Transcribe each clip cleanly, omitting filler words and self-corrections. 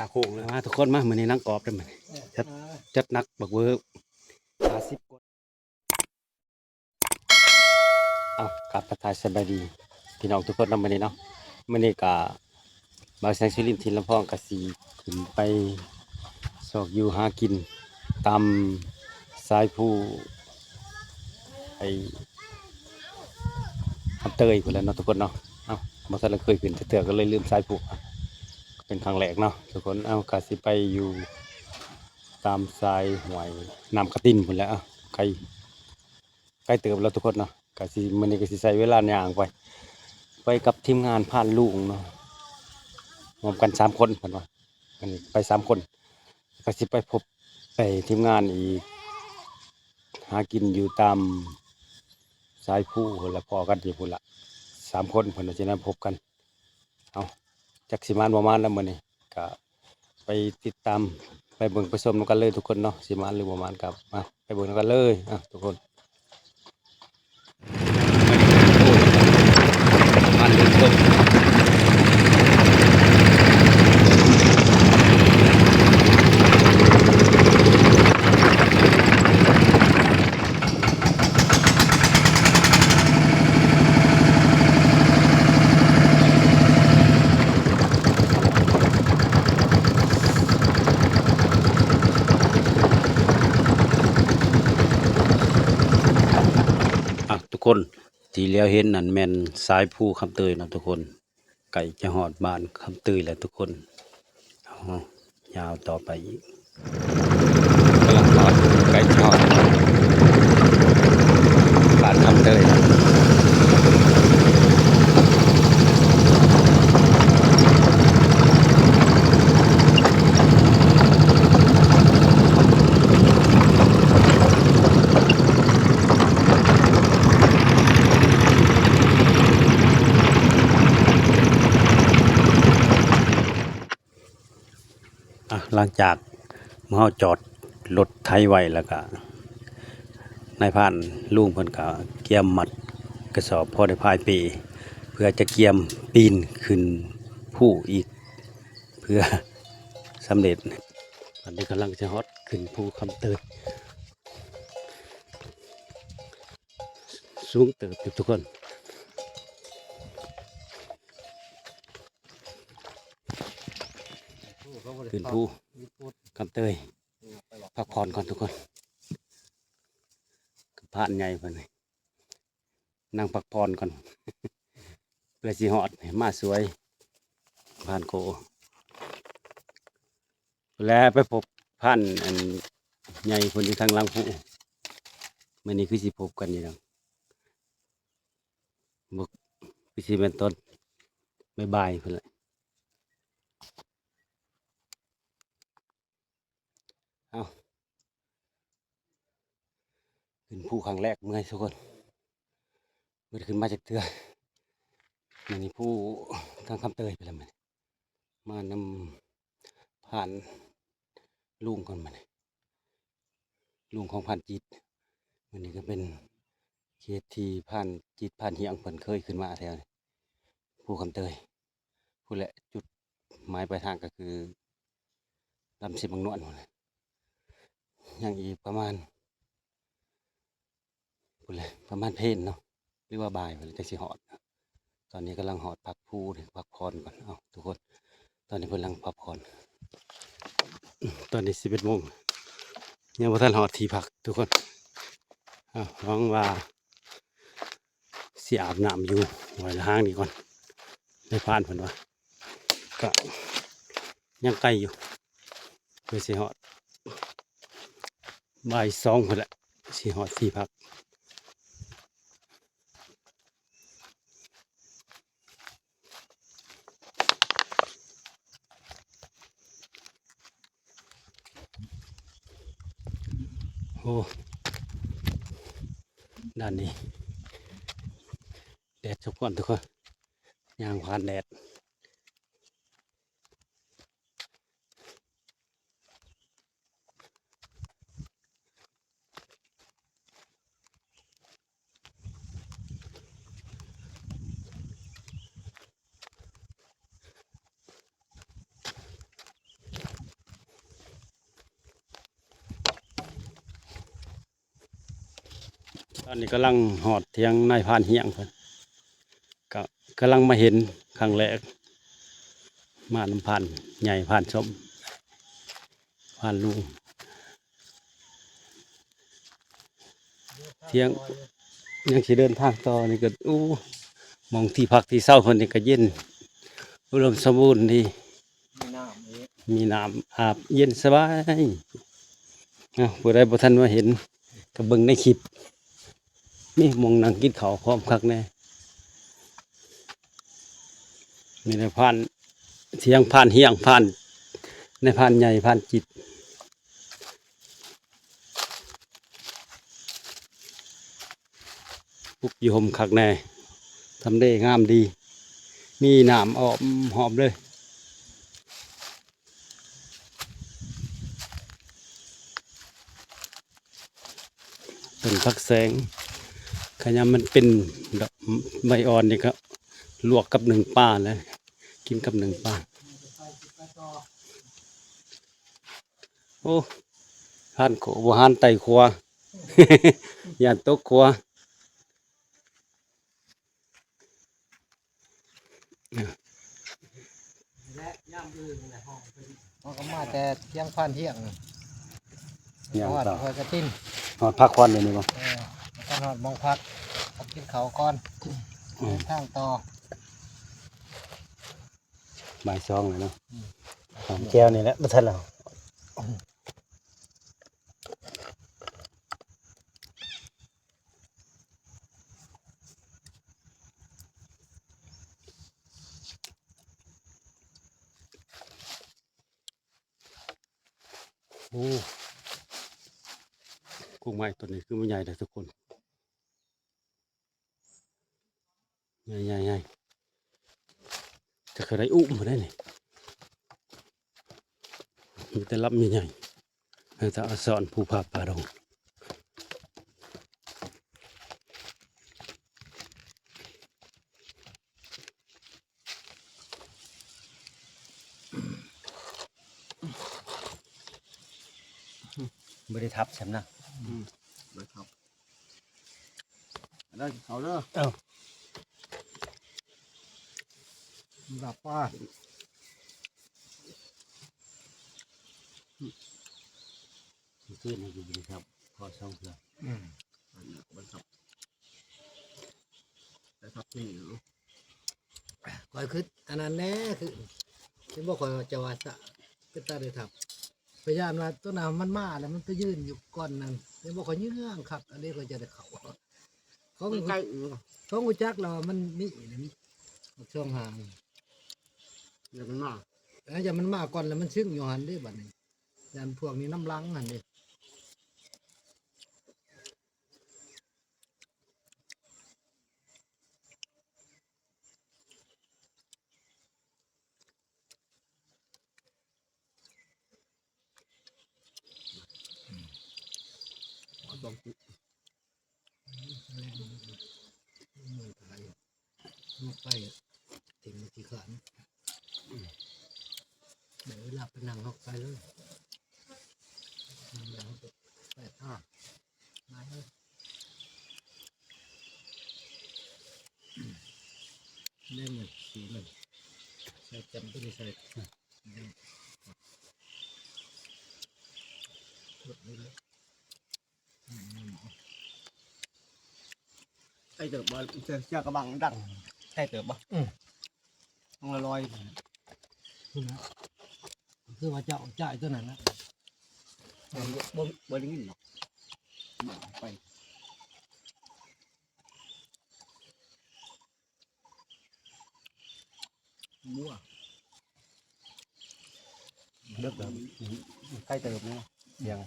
ขาโค้งเลยมาทุกคนมาเหมือนในนังกรอบได้ไหมจัดนักบักเวอร์50 กดเอากลับประทายสบายดีพี่น้องทุกคนนำมาเนี่เนาะมื่อนี้กะบางแสงสุรินทร์ทินลำพองกะสีขึ้นไปสอกอยู่หากินตามสายผู้ไอคำเตยคนแล้วเนาะทุกคนเนาะเอามาสักเคยขึ้นเถื่อก็เลยลืมสายผู้เป็นครั้งแรกเนาะทุกคนเอากะสิไปอยู่ตามสายหวยน้ำกระตินคนแล้วใกล้เติมแล้วทุกคนเนาะกะสิมันนี่กะสิใช้เวลาย่างไปกับทีมงานผ่านลุงเนาะรวมกัน3 คนเพิ่นว่ามันไป3 คนกะสิไปพบไปทีมงานอีกหากินอยู่ตามสายผู้แล้วพอกันอยู่พุ่นละ3 คนเพิ่นว่าจะนัดพบกันเอาจักสิมานบ่มานแล้วมื้อนี้ก็ไปติดตามไปเบิ่งไปชมกันเลยทุกคนเนาะสิมานหรือบ่มานกับมาไปเบิ่งกันเลยทุกคนมันลึกลงทุกคนที่เลี้ยวเห็นนั่นแม่นสายภูคำเตยนะทุกคนไก่จะหอดบ้านคำเตยแล้วทุกคนยาวต่อไปอีกกำลังหอดไก่จะหอดบ้านคำเตยหลังจากเมื่อจอดรถไถไว้แล้วก็นายพรานลุงเพิ่นก็เกี่ยมมัดกระสอบพอได้พายปีเพื่อจะเกี่ยมปีนขึ้นผู้อีกเพื่อสำเร็จตอนนี้กำลังจะฮอตขึ้นภูคำเตยสูงเติบทุกคนขึ้นภูคำเตยพักผ่อนก่อนทุกคนผ่านไงเพิ่นนั่งพักผ่อนก่อนเพื่อสิฮอดมาสวยผ่านโกแล้วไปพบผ่านอันใหญ่คนที่ทางหลังผู้มื้อนี้คือสิพบกันนี่นะบ่คือสิเป็นต้นบ่ายๆเพิ่นแหละเอาขึ้นภูครั้งแรกเมื่อยทุกคนบ่ได้ขึ้นมาจากเทื่อมื้อนี้ผู้ทางคำเตยไปแล้วมื้อมานำผ่านลุงก่อนมื้อนี้ลุงของผ่านจิตมื้อนี้ก็เป็นเขตที่ผ่านจิตผ่านเฮียงเพิ่นเคยขึ้นมาแถวนี้ภูคำเตยพู้นแหละจุดหมายปลายทางก็คือลำสิบางนวลพุ่นแหละยังอีกประมาณพู้นแหละประมาณเพลนเนาะหรือว่าบ่ายพุ่นแหละจักสิฮอดตอนนี้กำลังหอดพักภูพักผ่อนก่อนทุกคนตอนนี้กำลังพักผ่อนตอนนี้11 โมงยังบ่ทันหอดที่พักทุกคนหวังว่าสิอาบน้ำอยู่ไว้ละห้างนี่ก่อนได้ผ่านเพิ่นว่าก็ยังไกลอยู่เพื่อสิฮอดบ่าย 2พุ่นแหละสิฮอดที่พักโอ้ด้านนี้แดดทุกคนย่างผ่านแดด ตอนนี้กำลังหอดเทียงนายพรานเฮียงเพิ่นก็กำลังมาเห็นครั้งแรกมาน้ำพันใหญ่พานชมพานลุงเที่ยงยังสิเดินทางต่อนี่ก็มองที่พักที่เศร้าคนนี้ก็เย็นอุดมสมบูรณ์ดีมีน้ำอาบเย็นสบายผู้ใดบ่ทันมาเห็นก็เบิ่งในคลิปนี่มองนั่งกินข้าวพร้อมคักแน่มีในพานเที่ยงพานเฮียงพานในพานใหญ่พานจิตปุกอยู่ห่มคักแน่ทำได้งามดีมีน้ำออมหอมเลยเป็นพักแสงขยำมันเป็นดอกใบอ่อนนี่ครับลวกกับหนึ่งป้าเลยกินกับหนึ่งป้าโอ้หันโขบหันไตครัว ยานตกครัวเขาก็มาแต่เที่ยงพันเที่ยง ยา ห ง อด ต่อ คอยกระติ้น หอดพักควันเลยนี่บ่ แล้วก็หอดมองพักเอากินเขาวก่อนเดินทางต่อ บ่ายสองเลยเนาะหอมแก้วนี่แหละบ่ทันแล้วโอ้กุ้งไม้ตัวนี้คือมันใหญ่เลยทุกคนใหญ่จะเคยได้อุ้มมาได้นี่มีแต่รับใหญ่ๆให้จะสอนผู้ภาพป่าดงไม่ได้ทับฉันนะเลยครับได้เขาเด้อ เอ้า หลับป้า ขึ้นให้กินครับพอช่องเพื่อ อันนี้ก็ครับได้ครับนี่คอยคืออันนั้นแน่คือที่บอกคอยจะว่าจะเป็นตาได้ทับพยายามมาต้นน้ำมันมาแล้วมันไปยืนอยู่ก่อนนั้นที่บอกคอยเยื่องครับอันนี้คอยจะได้เขาเขาใกล้เขางูจักเรามันนี่ช่องห่างอย่ามันมาอย่ามันมาก่อนแล้วมันซึ้งอยู่หันได้บัดนี้ยันพวกนี้น้ำลังหันดิลองปุ๊บมือไทยนกไปถึงที่ขันเดี๋ยวเวลาไปนั่งนกไปเลยนั่งไปมาเลยเล่นเหมือนสีเหมือนใส่จำตัวนี้ใส่ไอเติบบ่เชือกกระบังดังไอเติบบ่ต้องลอยคือว่าเจ้าจ่ายตัวนั้นนะบ่ได้ยินหรอกไปมั่ว เลิกแล้วใกล้เติมเนี่ยยัง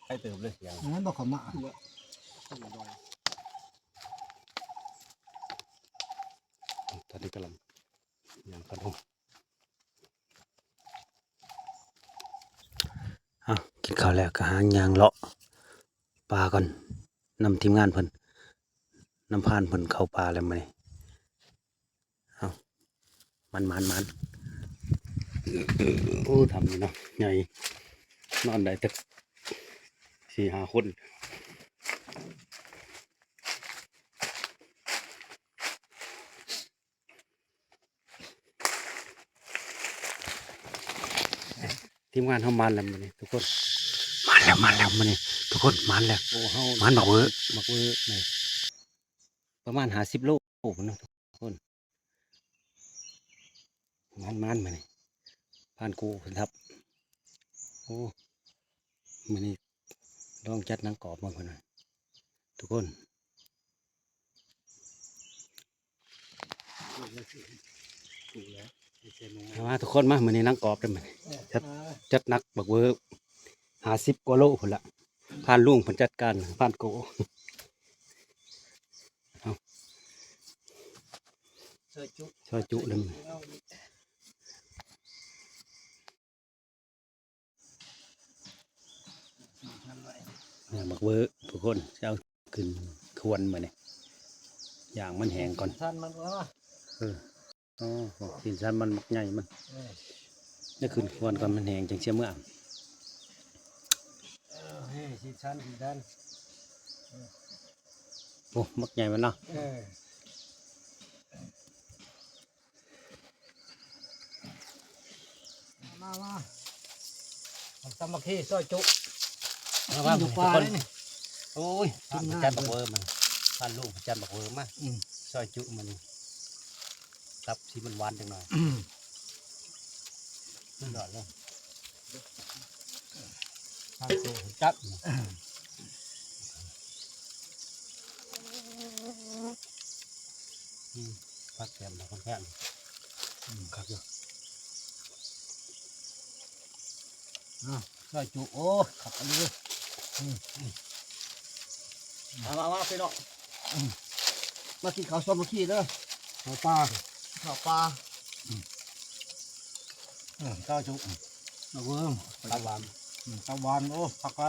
ใกล้เติมเลยยัง งั้นบอกเขามาตอนนี้กำลังยังพันหงกินข้าวแล้วก็หางยางเลาะปลาก่อนนำทีมงานเพิ่นนำพานเพิ่นเข้าปลาแล้วไหมมันโอ้ทำนี่เนาะใหญ่นอนได้ตึก4-5 คน ทีมงานเขามันแล้วมันนี่ทุกคนมันแล้วมันนี่ทุกคนมันแล้ว โอ้เฮา มันบักเวอร์นี่ประมาณ50 โลพุ่นเนาะทุกคนมันมานี่ผ่านกูพุ่นครับโอ้มันนี่ลองจัดหนังกรอบมาพุ่นน่ะทุกคนมาทุกคนมามันนี่หนังกรอบได้มันจัดหนักบักเวอร์50 กว่าโลพุ่นละผ่านลุงเพิ่นจัดการผ่านกู ซอยจุเลยมันเนี่ยบักเวอร์ทุกคนจะเอาขึ้นควรมาเนี่ยอย่างมันแห้งก่อน ท่านมันก็ อ๋อกินซันมันมักใหญ่มันนี่ขึ้นควรก่อนมันแห้งจังเชี่ยเมื่อ เฮ้ยสิชั้นสิด้าน โอ้มักใหญ่มันเนาะมาสามัคคีซอยจุ เอาว่า อยู่ป่า ทุกคน เลยนี่ โอ้ย กิน มัน ง่าย จันบักเวอร์มันผ่านลูกจันบักเวอร์มา อืม ซอยจุมันครับที่มันหวานจังหน่อยมันดอดเลย ทางสู่จัด พักแกมมาค่อนข้างครับอยู่ ซอยจุโอ้ขับไปเลย มาไปเนาะ มากินข้าวซอมขี้เด้อข้าวปลาข้าวจุมาเวิร์ม ตาหวาน ตะวันโอ้พักไป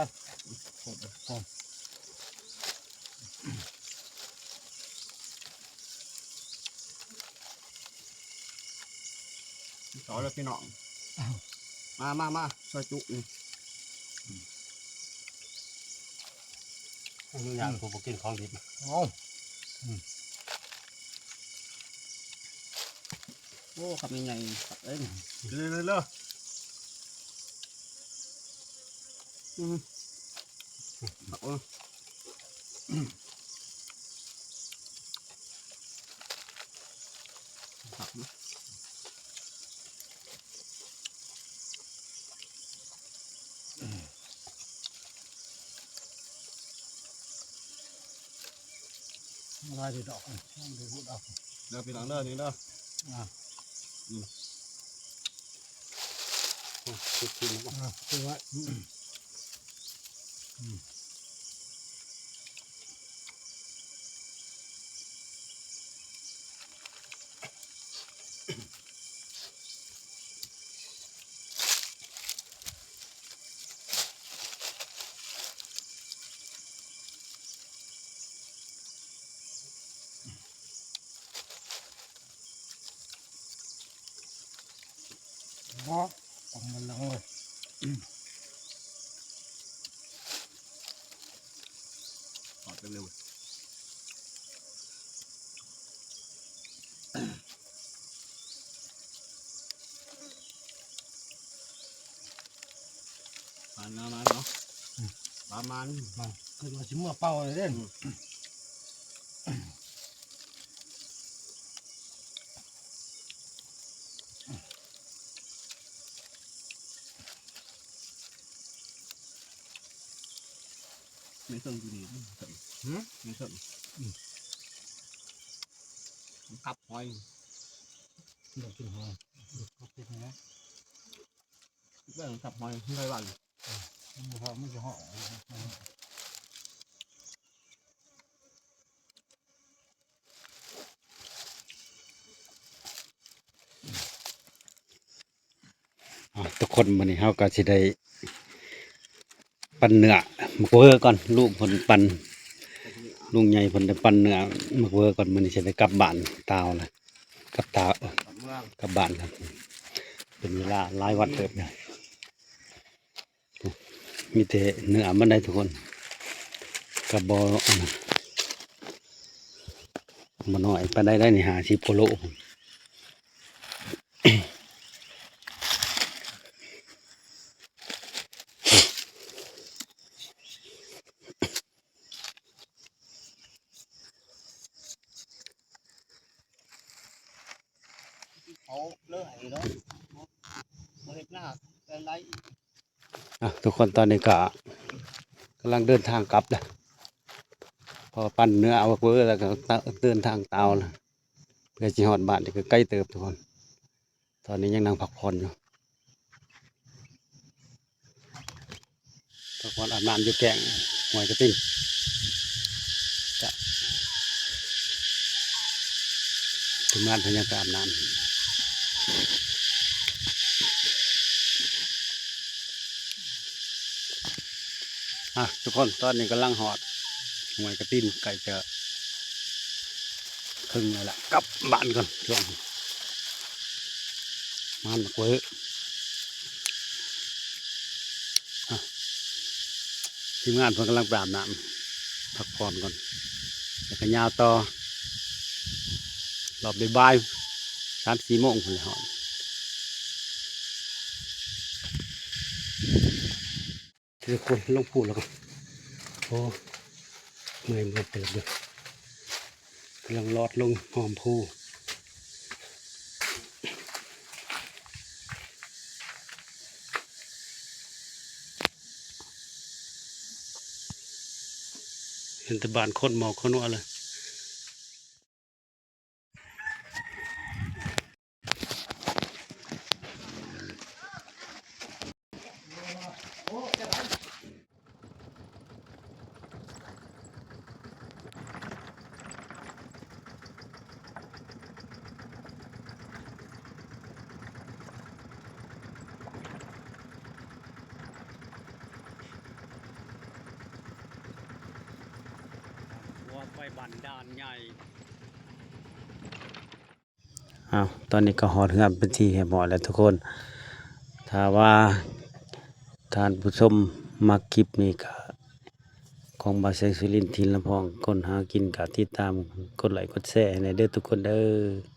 ต่อเลยพี่น้องมาซอยจุนี่ นี่อย่างกูบอกกินของดิบ เอาโอ้ขับยังไงขับเอ้ยเลยอะไรดีดอกดีพูดเอา เด้อพี่น้องเด้อนี่เด้อ กินนะ คือว่า บ่ต้องมันลังเลย ถอดเร็ว ปานน้ำมันเนาะประมาณคือว่าชิมเมื่อเป่าเลยเด้น ไม่ต้องอยู่นี่ไม่ต้องขับหอย อยากกินหอยก็เป็นนะ เรื่องขับหอยที่ไรบ้าง มันเขาไม่จะห่อ ทุกคนมันนี่เขาก็สิได้ปั่นเนื้อมักเวอร์ก่อนลูกผลปั่นลุงใหญ่ผลได้ปั่นเนื้อมักเวอร์ก่อนมันนี่จะได้กลับบ้านตาวเลยกลับตาว ขับเมือง กลับบ้านครับเป็นเวลาหลายวันเติบเลยมีแต่เนื้อมันได้ทุกคนกับบมาหน่อยไปได้นี่50 กิโล ทุกคนตอนนี้ก็กำลังเดินทางกลับนะพอปั้นเนื้อเอาเวอร์แล้วก็เดินทางเตาแล้วเพื่อจีฮอดบ้านนี่ก็ใกล้เติบทุกคน ตอนนี้ยังนั่งพักผ่อนอยู่พักผ่อนอาบน้ำอยู่แก่งหวยกระติ้งจะถึงงานพยังไปอาบน้ำทุกคนตอนนี้กำลังหอดหวยกระติ้นไก่จะครึ่งเลยล่ะกลับบ้านก่อนช่วงมันเว้ยทีมงานเพิ่งกำลังไปอาบน้ำพักผ่อนก่อนแล้วก็ยาวต่อรอบบ่าย3-4 โมงคนละหอนทุกคนลงพูดแล้วก็โอ้เมื่อยมันเติบเลยกำลังลอดลงหอมพูเห็นแต่บ้านคนหมอกคนว่าเลยว่าไปบันดาลใหญ่ตอนนี้ก็หอดเหือบเป็นที่ให้หมดแล้วทุกคน ถ้าว่าท่านผู้ชมมักคลิปนี้ก็ของบาเซงสุรินทร์ทินลำพองคนหากินกับติดตามกดไลค์กดแชร์ในเด้อทุกคนเด้อ